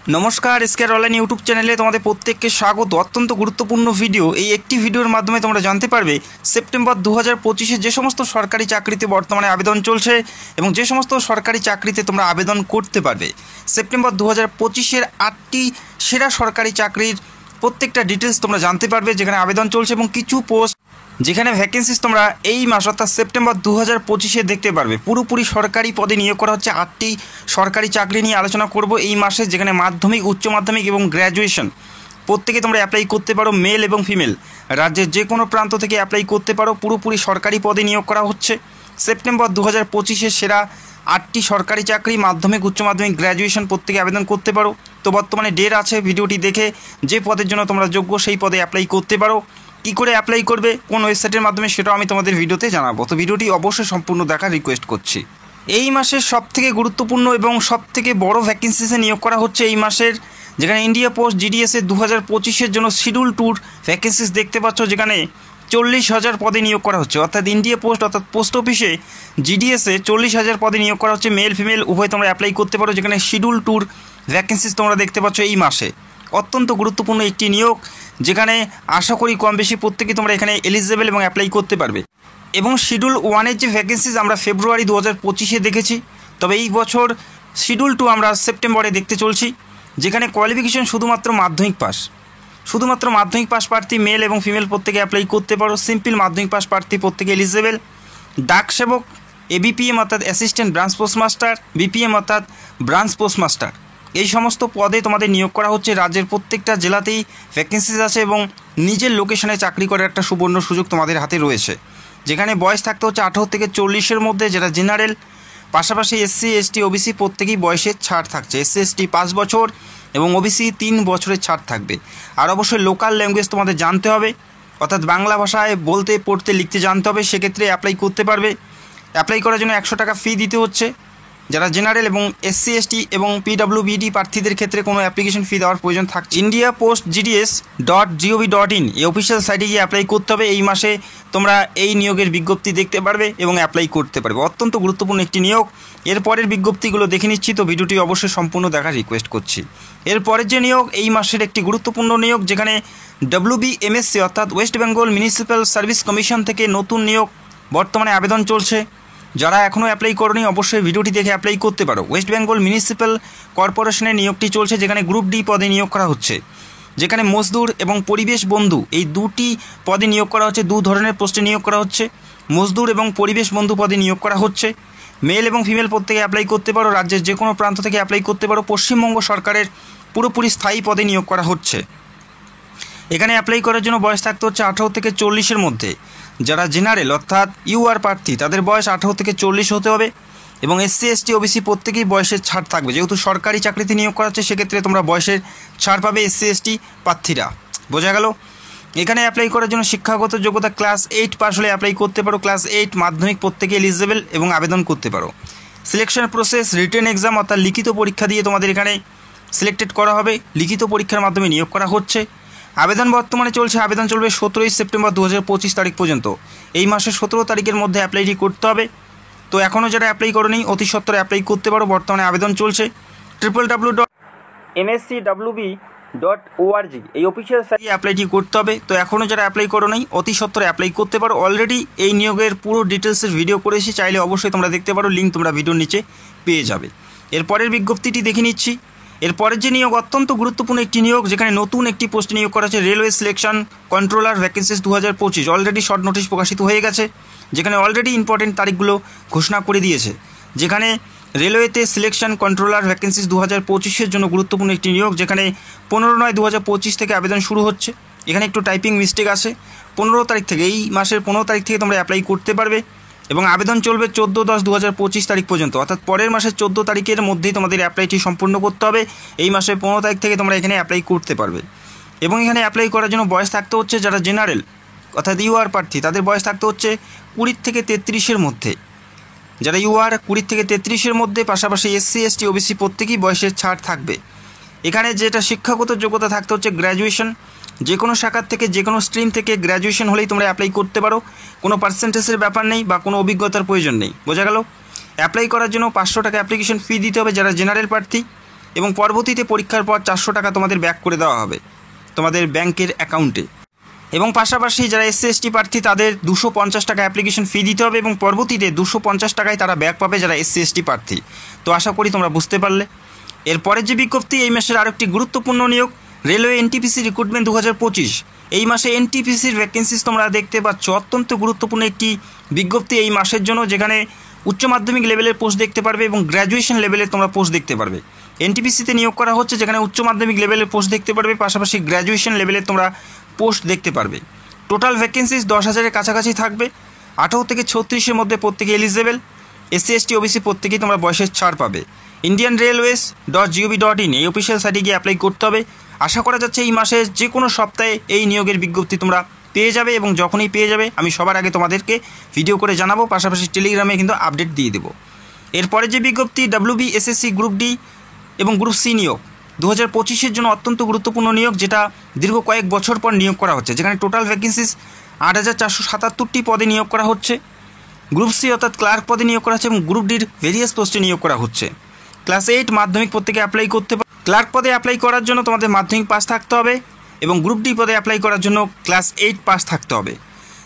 নমস্কার, square online YouTube চ্যানেলে তোমাদের প্রত্যেককে স্বাগত। অত্যন্ত গুরুত্বপূর্ণ ভিডিও। এই একটি ভিডিওর মাধ্যমে তোমরা জানতে পারবে সেপ্টেম্বর 2025-এ যে সমস্ত সরকারি চাকরিতে বর্তমানে আবেদন চলছে এবং যে সমস্ত সরকারি চাকরিতে তোমরা আবেদন করতে পারবে। সেপ্টেম্বর 2025-এর 8টি সেরা সরকারি চাকরির প্রত্যেকটা ডিটেলস তোমরা জানতে পারবে, যেখানে আবেদন চলছে এবং কিছু পোস্ট যেখানে ভ্যাকেন্সিস তোমরা এই মাস অর্থাৎ সেপ্টেম্বর 2025-এ দেখতে পারবে। পুরোপুরি সরকারি পদে নিয়োগ করা হচ্ছে। 8টি সরকারি চাকরি নিয়ে আলোচনা করব এই মাসে, যেখানে মাধ্যমিক, উচ্চ মাধ্যমিক এবং গ্র্যাজুয়েশন প্রত্যেকে তোমরা অ্যাপ্লাই করতে পারো। মেল এবং ফিমেল রাজ্যের যে কোনো প্রান্ত থেকে অ্যাপ্লাই করতে পারো। পুরোপুরি সরকারি পদে নিয়োগ করা হচ্ছে। সেপ্টেম্বর 2025-এর সেরা 8টি সরকারি চাকরি, মাধ্যমিক, উচ্চ মাধ্যমিক, গ্র্যাজুয়েশন প্রত্যেকে আবেদন করতে পারো। তো বর্তমানে ডেট আছে, ভিডিওটি দেখে যে পদের জন্য তোমরা যোগ্য সেই পদে অ্যাপ্লাই করতে পারো। কী করে অ্যাপ্লাই করবে, কোন ওয়েবসাইটের মাধ্যমে, সেটাও আমি তোমাদের ভিডিওতে জানাবো। তো ভিডিওটি অবশ্যই সম্পূর্ণ দেখার রিকোয়েস্ট করছি। এই মাসের সবথেকে গুরুত্বপূর্ণ এবং সবথেকে বড় ভ্যাকেন্সিসে নিয়োগ করা হচ্ছে এই মাসের, যেখানে ইন্ডিয়া পোস্ট জিডিএসের 2025-এর জন্য শিডিউল ট্যুর ভ্যাকেন্সিস দেখতে পাচ্ছ, যেখানে 40,000 পদে নিয়োগ করা হচ্ছে। অর্থাৎ ইন্ডিয়া পোস্ট অর্থাৎ পোস্ট অফিসে জিডিএসে 40,000 পদে নিয়োগ করা হচ্ছে। মেল ফিমেল উভয় তোমরা অ্যাপ্লাই করতে পারো, যেখানে শিডিউল ট্যুর ভ্যাকেন্সিস তোমরা দেখতে পাচ্ছ এই মাসে। অত্যন্ত গুরুত্বপূর্ণ একটি নিয়োগ, যেখানে আশা করি কম বেশি প্রত্যেকেই তোমরা এখানে এলিজিবল এবং অ্যাপ্লাই করতে পারবে। এবং শিডিউল 1-এর যে ভ্যাকেন্সিস আমরা ফেব্রুয়ারি 2025-এ দেখেছি, তবে এই বছর শিডিউল 2 আমরা সেপ্টেম্বরে দেখতে চলছি, যেখানে কোয়ালিফিকেশন শুধুমাত্র মাধ্যমিক পাস। শুধুমাত্র মাধ্যমিক পাস প্রার্থী মেল এবং ফিমেল প্রত্যেকে অ্যাপ্লাই করতে পারো। সিম্পল মাধ্যমিক পাস প্রার্থী প্রত্যেকে এলিজিবল। ডাক সেবক, এবিপিএম অর্থাৎ অ্যাসিস্ট্যান্ট ব্রাঞ্চ পোস্টমাস্টার, বিপিএম অর্থাৎ ব্রাঞ্চ পোস্টমাস্টার, এই সমস্ত পদে তোমাদের নিয়োগ করা হচ্ছে। রাজ্যের প্রত্যেকটা জেলাতেই ভ্যাকেন্সিস আছে এবং নিজের লোকেশনে চাকরি করার একটা সুবর্ণ সুযোগ তোমাদের হাতে রয়েছে, যেখানে বয়স থাকতে হচ্ছে 18 থেকে 40-এর মধ্যে, যেটা জেনারেল। পাশাপাশি এসসি, এসটি, ওবিসি প্রত্যেকেই বয়সের ছাড় থাকছে। এসসি এসটি 5 বছর এবং ওবিসি 3 বছরের ছাড় থাকবে। আর অবশ্যই লোকাল ল্যাঙ্গুয়েজ তোমাদের জানতে হবে, অর্থাৎ বাংলা ভাষায় বলতে, পড়তে, লিখতে জানতে হবে। সেক্ষেত্রে অ্যাপ্লাই করতে পারবে। অ্যাপ্লাই করার জন্য 100 টাকা ফি দিতে হচ্ছে। যারা জেনারেল এবং এসসি এসটি এবং পিডব্লিউবিডি প্রার্থীদের ক্ষেত্রে কোনো অ্যাপ্লিকেশন ফি দেওয়ার প্রয়োজন থাকছে। ইন্ডিয়া পোস্ট GDS.gov.in এই অফিসিয়াল সাইটে গিয়ে অ্যাপ্লাই করতে হবে। এই মাসে তোমরা এই নিয়োগের বিজ্ঞপ্তি দেখতে পারবে এবং অ্যাপ্লাই করতে পারবে। অত্যন্ত গুরুত্বপূর্ণ একটি নিয়োগ। এরপরের বিজ্ঞপ্তিগুলো দেখে নিচ্ছি, তো ভিডিওটি অবশ্যই সম্পূর্ণ দেখার রিকোয়েস্ট করছি। এরপরের যে নিয়োগ এই মাসের একটি গুরুত্বপূর্ণ নিয়োগ, যেখানে WBMSC অর্থাৎ West Bengal municipal service commission থেকে নতুন নিয়োগ বর্তমানে আবেদন চলছে। যারা এখনও অ্যাপ্লাই করনি অবশ্যই ভিডিওটি দেখে অ্যাপ্লাই করতে পারো। ওয়েস্ট বেঙ্গল মিউনিসিপ্যাল কর্পোরেশনের নিয়োগটি চলছে, যেখানে গ্রুপ ডি পদে নিয়োগ করা হচ্ছে, যেখানে মজদুর এবং পরিবেশ বন্ধু এই দুটি পদে নিয়োগ করা হচ্ছে। 2 ধরনের পোস্টে নিয়োগ করা হচ্ছে। মজদুর এবং পরিবেশ বন্ধু পদে নিয়োগ করা হচ্ছে। মেল এবং ফিমেল প্রত্যেকে অ্যাপ্লাই করতে পারো। রাজ্যের যে কোনো প্রান্ত থেকে অ্যাপ্লাই করতে পারো। পশ্চিমবঙ্গ সরকারের পুরোপুরি স্থায়ী পদে নিয়োগ করা হচ্ছে। এখানে অ্যাপ্লাই করার জন্য বয়স থাকতে হচ্ছে 18 থেকে 40-এর মধ্যে। যারা জেনারেল অর্থাৎ ইউআর প্রার্থী তাদের বয়স 18 থেকে 40 হতে হবে এবং এসসি এসটি ওবিসি প্রত্যেকেই বয়সের ছাড় থাকবে। যেহেতু সরকারি চাকরিতে নিয়োগ করা হচ্ছে, সেক্ষেত্রে তোমরা বয়সের ছাড় পাবে এসসি এসটি প্রার্থীরা। বোঝা গেল? এখানে অ্যাপ্লাই করার জন্য শিক্ষাগত যোগ্যতা ক্লাস 8 পাস হলে অ্যাপ্লাই করতে পারো। ক্লাস 8 মাধ্যমিক প্রত্যেকে এলিজিবল এবং আবেদন করতে পারো। সিলেকশন প্রসেস রিটেন এক্সাম অর্থাৎ লিখিত পরীক্ষা দিয়ে তোমাদের এখানে সিলেক্টেড করা হবে। লিখিত পরীক্ষার মাধ্যমে নিয়োগ করা হচ্ছে। আবেদন বর্তমানে চলছে। আবেদন চলবে 17 সেপ্টেম্বর 2025 তারিখ পর্যন্ত। এই মাসের 17 তারিখের মধ্যে অ্যাপ্লাইটি করতে হবে। তো এখনও যারা অ্যাপ্লাই করোনি অতি সত্বর অ্যাপ্লাই করতে পারো। বর্তমানে আবেদন চলছে। www.mscwb.org এই অফিসিয়াল সাইটে অ্যাপ্লাইটি করতে হবে। তো এখনও যারা অ্যাপ্লাই করোনি অতি সত্বর অ্যাপ্লাই করতে পারো। অলরেডি এই নিয়োগের পুরো ডিটেলসের ভিডিও করেছি, চাইলে অবশ্যই তোমরা দেখতে পারো। লিঙ্ক তোমরা ভিডিওর নিচে পেয়ে যাবে। এরপরের বিজ্ঞপ্তিটি দেখে নিচ্ছি। এরপরের যে নিয়োগ অত্যন্ত গুরুত্বপূর্ণ একটি নিয়োগ, যেখানে নতুন একটি পোস্টে নিয়োগ করা হচ্ছে। Railway selection controller vacancies 2025 already short notice প্রকাশিত হয়ে গেছে, যেখানে অলরেডি ইম্পর্টেন্ট তারিখগুলো ঘোষণা করে দিয়েছে। যেখানে রেলওয়েতে সিলেকশন কন্ট্রোলার ভ্যাকেন্সিস 2025-এর জন্য গুরুত্বপূর্ণ একটি নিয়োগ, যেখানে 15/9/2025 থেকে আবেদন শুরু হচ্ছে। এখানে একটু টাইপিং মিস্টেক আছে। 15 তারিখ থেকে, এই মাসের 15 তারিখ থেকে তোমরা অ্যাপ্লাই করতে পারবে এবং আবেদন চলবে 14/10/2025 তারিখ পর্যন্ত। অর্থাৎ পরের মাসের 14 তারিখের মধ্যেই তোমাদের অ্যাপ্লাইটি সম্পূর্ণ করতে হবে। এই মাসের 15 তারিখ থেকে তোমরা এখানে অ্যাপ্লাই করতে পারবে এবং এখানে অ্যাপ্লাই করার জন্য বয়স থাকতে হচ্ছে, যারা জেনারেল অর্থাৎ ইউআর প্রার্থী তাদের বয়স থাকতে হচ্ছে 20 থেকে 33-এর মধ্যে। যারা ইউআর 20 থেকে 33-এর মধ্যে, পাশাপাশি এসসি এসটি ওবিসি প্রত্যেকেই বয়সের ছাড় থাকবে। এখানে যেটা শিক্ষাগত যোগ্যতা থাকতে হচ্ছে গ্র্যাজুয়েশন। যে কোনো শাখার থেকে, যে কোনো স্ট্রিম থেকে গ্র্যাজুয়েশন হলেই তোমরা অ্যাপ্লাই করতে পারো। কোনো পার্সেন্টেজের ব্যাপার নেই বা কোনো অভিজ্ঞতার প্রয়োজন নেই। বোঝা গেল? অ্যাপ্লাই করার জন্য 500 টাকা অ্যাপ্লিকেশন ফি দিতে হবে যারা জেনারেল প্রার্থী। এবং পরবর্তীতে পরীক্ষার পর 400 টাকা তোমাদের ব্যাক করে দেওয়া হবে তোমাদের ব্যাংকের অ্যাকাউন্টে। এবং পাশাপাশি যারা এসসি এসটি প্রার্থী তাদের 250 টাকা অ্যাপ্লিকেশন ফি দিতে হবে এবং পরবর্তীতে 250 টাকায় তারা ব্যাক পাবে যারা এসসি এসটি প্রার্থী। তো আশা করি তোমরা বুঝতে পারলে। এরপরের যে বিজ্ঞপ্তি, এই মাসের আরেকটি গুরুত্বপূর্ণ নিয়োগ, রেলওয়ে এনটিপিসি রিক্রুটমেন্ট 2025। এই মাসে এনটিপিসির ভ্যাকেন্সিস তোমরা দেখতে পাচ্ছ। অত্যন্ত গুরুত্বপূর্ণ একটি বিজ্ঞপ্তি এই মাসের জন্য, যেখানে উচ্চ মাধ্যমিক লেভেলের পোস্ট দেখতে পারবে এবং গ্র্যাজুয়েশন লেভেলের তোমরা পোস্ট দেখতে পারবে। এনটিপিসিতে নিয়োগ করা হচ্ছে, যেখানে উচ্চ মাধ্যমিক লেভেলের পোস্ট দেখতে পারবে, পাশাপাশি গ্র্যাজুয়েশন লেভেলের তোমরা পোস্ট দেখতে পারবে। টোটাল ভ্যাকেন্সিস 10,000-এর কাছাকাছি থাকবে। 18 থেকে 36-এর মধ্যে প্রত্যেকে এলিজেবল। এসসি এসটি ওবিসি প্রত্যেকেই তোমরা বয়সের ছাড় পাবে। indianrailways.gov.in এই অফিসিয়াল সাইটে গিয়ে অ্যাপ্লাই করতে হবে। আশা করা যাচ্ছে এই মাসের যে কোনো সপ্তাহে এই নিয়োগের বিজ্ঞপ্তি তোমরা পেয়ে যাবে এবং যখনই পেয়ে যাবে আমি সবার আগে তোমাদেরকে ভিডিও করে জানাবো, পাশাপাশি টেলিগ্রামে কিন্তু আপডেট দিয়ে দেবো। এরপরে যে বিজ্ঞপ্তি, WBSSC গ্রুপ ডি এবং গ্রুপ সি নিয়োগ 2025-এর জন্য অত্যন্ত গুরুত্বপূর্ণ নিয়োগ, যেটা দীর্ঘ কয়েক বছর পর নিয়োগ করা হচ্ছে, যেখানে টোটাল ভ্যাকেন্সিস 8,477টি পদে নিয়োগ করা হচ্ছে। গ্রুপ সি অর্থাৎ ক্লার্ক পদে নিয়োগ করা হচ্ছে এবং গ্রুপ ডির ভেরিয়াস পোস্টে নিয়োগ করা হচ্ছে। ক্লাস 8 মাধ্যমিক প্রত্যেকে অ্যাপ্লাই করতে পারে। ক্লার্ক পদে অ্যাপ্লাই করার জন্য তোমাদের মাধ্যমিক পাস থাকতে হবে এবং গ্রুপ ডি পদে অ্যাপ্লাই করার জন্য ক্লাস 8 পাস থাকতে হবে।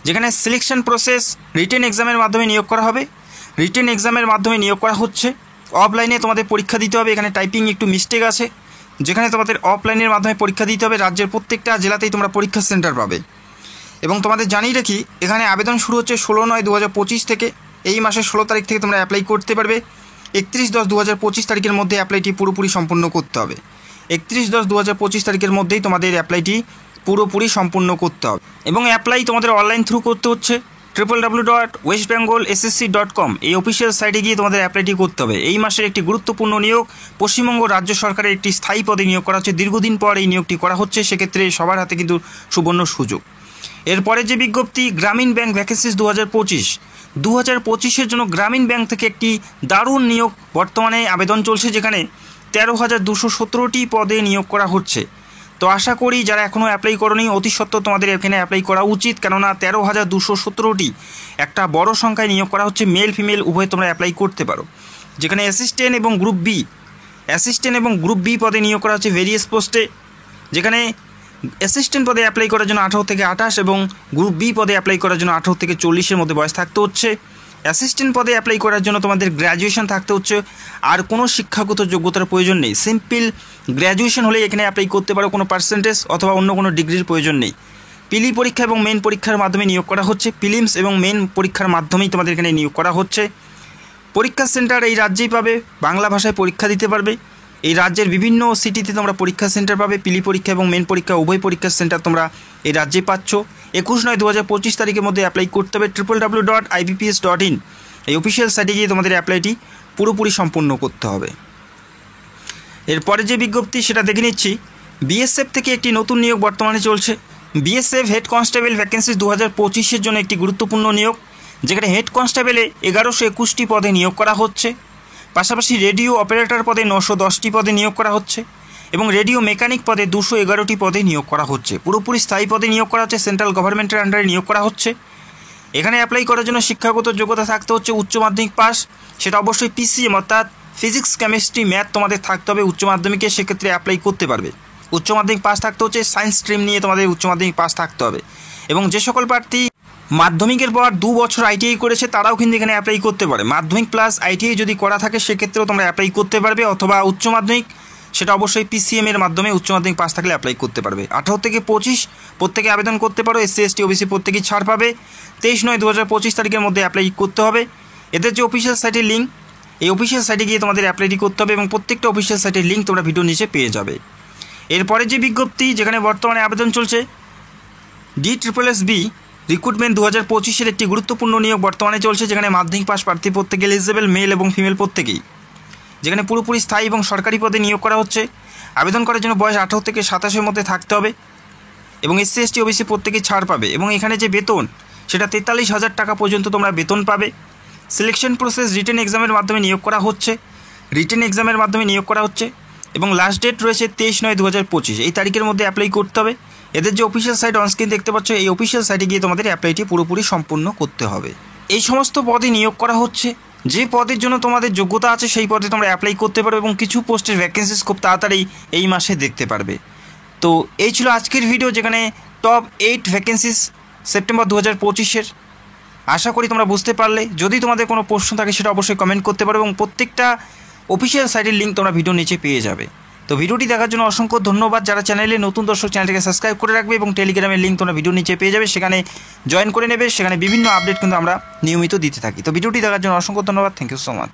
যেখানে সিলেকশন প্রসেস রিটেন এক্সামের মাধ্যমে নিয়োগ করা হবে। রিটেন এক্সামের মাধ্যমে নিয়োগ করা হচ্ছে। অফলাইনে তোমাদের পরীক্ষা দিতে হবে, এখানে টাইপিং একটু মিস্টেক আছে, যেখানে তোমাদের অফলাইনের মাধ্যমে পরীক্ষা দিতে হবে। রাজ্যের প্রত্যেকটা জেলাতেই তোমরা পরীক্ষা সেন্টার পাবে। এবং তোমাদের জানিয়ে রাখি, এখানে আবেদন শুরু হচ্ছে 16/9/2025 থেকে। এই মাসের 16 তারিখ থেকে তোমরা অ্যাপ্লাই করতে পারবে। 31/10/2025 তারিখের মধ্যে অ্যাপ্লাইটি পুরোপুরি সম্পূর্ণ করতে হবে। 31/10/2025 তারিখের মধ্যেই তোমাদের অ্যাপ্লাইটি পুরোপুরি সম্পূর্ণ করতে হবে। এবং অ্যাপ্লাই তোমাদের অনলাইন থ্রু করতে হচ্ছে www.westbengalssc.com এই অফিসিয়াল সাইটে গিয়ে তোমাদের অ্যাপ্লাইটি করতে হবে। এই মাসের একটি গুরুত্বপূর্ণ নিয়োগ, পশ্চিমবঙ্গ রাজ্য সরকারের একটি স্থায়ী পদে নিয়োগ করা হচ্ছে। দীর্ঘদিন পর এই নিয়োগটি করা হচ্ছে, সেক্ষেত্রে সবার হাতে কিন্তু সুবর্ণ সুযোগ। এরপরে যে বিজ্ঞপ্তি, গ্রামীণ ব্যাংক ভ্যাকেন্সিস 2025-এর জন্য গ্রামীণ ব্যাংক থেকে একটি দারুণ নিয়োগ বর্তমানে আবেদন চলছে, যেখানে 13,217টি পদে নিয়োগ করা হচ্ছে। তো আশা করি যারা এখনও অ্যাপ্লাই করোনি অতি সত্ত্বর তোমাদের এখানে অ্যাপ্লাই করা উচিত, কেননা 13,217টি একটা বড় সংখ্যায় নিয়োগ করা হচ্ছে। মেল ফিমেল উভয় তোমরা অ্যাপ্লাই করতে পারো। যেখানে অ্যাসিস্ট্যান্ট এবং গ্রুপ বি পদে নিয়োগ করা হচ্ছে ভেরিয়াস পোস্টে। যেখানে অ্যাসিস্ট্যান্ট পদে অ্যাপ্লাই করার জন্য 18 থেকে 28 এবং গ্রুপ বি পদে অ্যাপ্লাই করার জন্য 18 থেকে 40-এর মধ্যে বয়স থাকতে হচ্ছে। অ্যাসিস্ট্যান্ট পদে অ্যাপ্লাই করার জন্য তোমাদের গ্র্যাজুয়েশন থাকতে হচ্ছে, আর কোনো শিক্ষাগত যোগ্যতার প্রয়োজন নেই। সিম্পল গ্র্যাজুয়েশন হলেই এখানে অ্যাপ্লাই করতে পারো, কোনো পার্সেন্টেজ অথবা অন্য কোনো ডিগ্রির প্রয়োজন নেই। পিলি পরীক্ষা এবং মেন পরীক্ষার মাধ্যমে নিয়োগ করা হচ্ছে। প্রিলিমস এবং মেন পরীক্ষার মাধ্যমেই তোমাদের এখানে নিয়োগ করা হচ্ছে। পরীক্ষা সেন্টার এই রাজ্যেই পাবে, বাংলা ভাষায় পরীক্ষা দিতে পারবে। এই রাজ্যের বিভিন্ন সিটিতে তোমরা পরীক্ষা সেন্টার পাবে। পিলি পরীক্ষা এবং মেন পরীক্ষা উভয় পরীক্ষার সেন্টার তোমরা এই রাজ্যে পাচ্ছ। 21/9/2025 তারিখের মধ্যে অ্যাপ্লাই করতে হবে। www.ibps.in এই অফিসিয়াল সাইটে গিয়ে তোমাদের অ্যাপ্লাইটি পুরোপুরি সম্পূর্ণ করতে হবে। এরপরে যে বিজ্ঞপ্তি সেটা দেখে নিচ্ছি। বিএসএফ থেকে একটি নতুন নিয়োগ বর্তমানে চলছে। বিএসএফ হেড কনস্টেবল ভ্যাকেন্সিস 2025-এর জন্য একটি গুরুত্বপূর্ণ নিয়োগ, যেখানে হেড কনস্টেবলে 1121টি পদে নিয়োগ করা হচ্ছে। পাশাপাশি রেডিও অপারেটর পদে 910টি পদে নিয়োগ করা হচ্ছে এবং রেডিও মেকানিক পদে 211টি পদে নিয়োগ করা হচ্ছে। পুরোপুরি স্থায়ী পদে নিয়োগ করা হচ্ছে, সেন্ট্রাল গভর্নমেন্টের আন্ডারে নিয়োগ করা হচ্ছে। এখানে অ্যাপ্লাই করার জন্য শিক্ষাগত যোগ্যতা থাকতে হচ্ছে উচ্চ মাধ্যমিক পাস, সেটা অবশ্যই পিসিএম অর্থাৎ ফিজিক্স কেমিস্ট্রি ম্যাথ তোমাদের থাকতে হবে উচ্চ মাধ্যমিকে, সেক্ষেত্রে অ্যাপ্লাই করতে পারবে। উচ্চ মাধ্যমিক পাস থাকতে হচ্ছে, সায়েন্স স্ট্রিম নিয়ে তোমাদের উচ্চ মাধ্যমিক পাস থাকতে হবে। এবং যে সকল প্রার্থী মাধ্যমিকের পর 2 বছর আইটিআই করেছে তারাও কিন্তু এখানে অ্যাপ্লাই করতে পারে। মাধ্যমিক প্লাস আইটিআই যদি করা থাকে সেক্ষেত্রেও তোমরা অ্যাপ্লাই করতে পারবে, অথবা উচ্চ মাধ্যমিক সেটা অবশ্যই পিসিএম এর মাধ্যমে উচ্চ মাধ্যমিক পাস থাকলে অ্যাপ্লাই করতে পারবে। 18 থেকে 25 প্রত্যেকে আবেদন করতে পারো। এসসি এসটি ওবিসি প্রত্যেকেই ছাড় পাবে। 23/9/2025 তারিখের মধ্যে অ্যাপ্লাই করতে হবে। এদের যে অফিসিয়াল সাইটের লিঙ্ক, এই অফিসিয়াল সাইটে গিয়ে তোমাদের অ্যাপ্লাইটি করতে হবে এবং প্রত্যেকটা অফিসিয়াল সাইটের লিঙ্ক তোমরা ভিডিওর নিচে পেয়ে যাবে। এরপরে যে বিজ্ঞপ্তি, যেখানে বর্তমানে আবেদন চলছে, DSSB রিক্রুটমেন্ট 2025-এর একটি গুরুত্বপূর্ণ নিয়োগ বর্তমানে চলছে, যেখানে মাধ্যমিক পাস প্রার্থী প্রত্যেকে এলিজিবল, মেল এবং ফিমেল প্রত্যেকেই। যেখানে পুরোপুরি স্থায়ী এবং সরকারি পদে নিয়োগ করা হচ্ছে। আবেদন করার জন্য বয়স 18 থেকে 27-এর মধ্যে থাকতে হবে এবং এসসি এসটি ওবিসি প্রত্যেকেই ছাড় পাবে। এবং এখানে যে বেতন সেটা 43,000 টাকা পর্যন্ত তোমরা বেতন পাবে। সিলেকশন প্রসেস রিটেন এক্সামের মাধ্যমে নিয়োগ করা হচ্ছে এবং লাস্ট ডেট রয়েছে 23/9/2025 এই তারিখের মধ্যে অ্যাপ্লাই করতে হবে। এদের যে অফিসিয়াল সাইট অনস্ক্রিন দেখতে পাচ্ছ, এই অফিসিয়াল সাইটে গিয়ে তোমাদের অ্যাপ্লাইটি পুরোপুরি সম্পূর্ণ করতে হবে। এই সমস্ত পদে নিয়োগ করা হচ্ছে যে পদের জন্য তোমাদের যোগ্যতা আছে সেই পদে তোমরা অ্যাপ্লাই করতে পারবে এবং কিছু পোস্টের ভ্যাকেন্সিস খুব তাড়াতাড়ি এই মাসে দেখতে পারবে। তো এই ছিল আজকের ভিডিও, যেখানে টপ 8 ভ্যাকেন্সিস সেপ্টেম্বর 2025-এর। আশা করি তোমরা বুঝতে পারলে। যদি তোমাদের কোনো প্রশ্ন থাকে সেটা অবশ্যই কমেন্ট করতে পারো এবং প্রত্যেকটা অফিসিয়াল সাইটের লিঙ্ক তোমরা ভিডিও নিচে পেয়ে যাবে। তো ভিডিওটি দেখার জন্য অসংখ্য ধন্যবাদ। যারা চ্যানেলে নতুন দর্শক, চ্যানেলটিকে সাবস্ক্রাইব করে রাখবে এবং টেলিগ্রামের লিঙ্ক তোমরা ভিডিও নিচে পেয়ে যাবে, সেখানে জয়েন করে নেবে। সেখানে বিভিন্ন আপডেট কিন্তু আমরা নিয়মিত দিতে থাকি। তো ভিডিওটি দেখার জন্য অসংখ্য ধন্যবাদ। Thank you so much.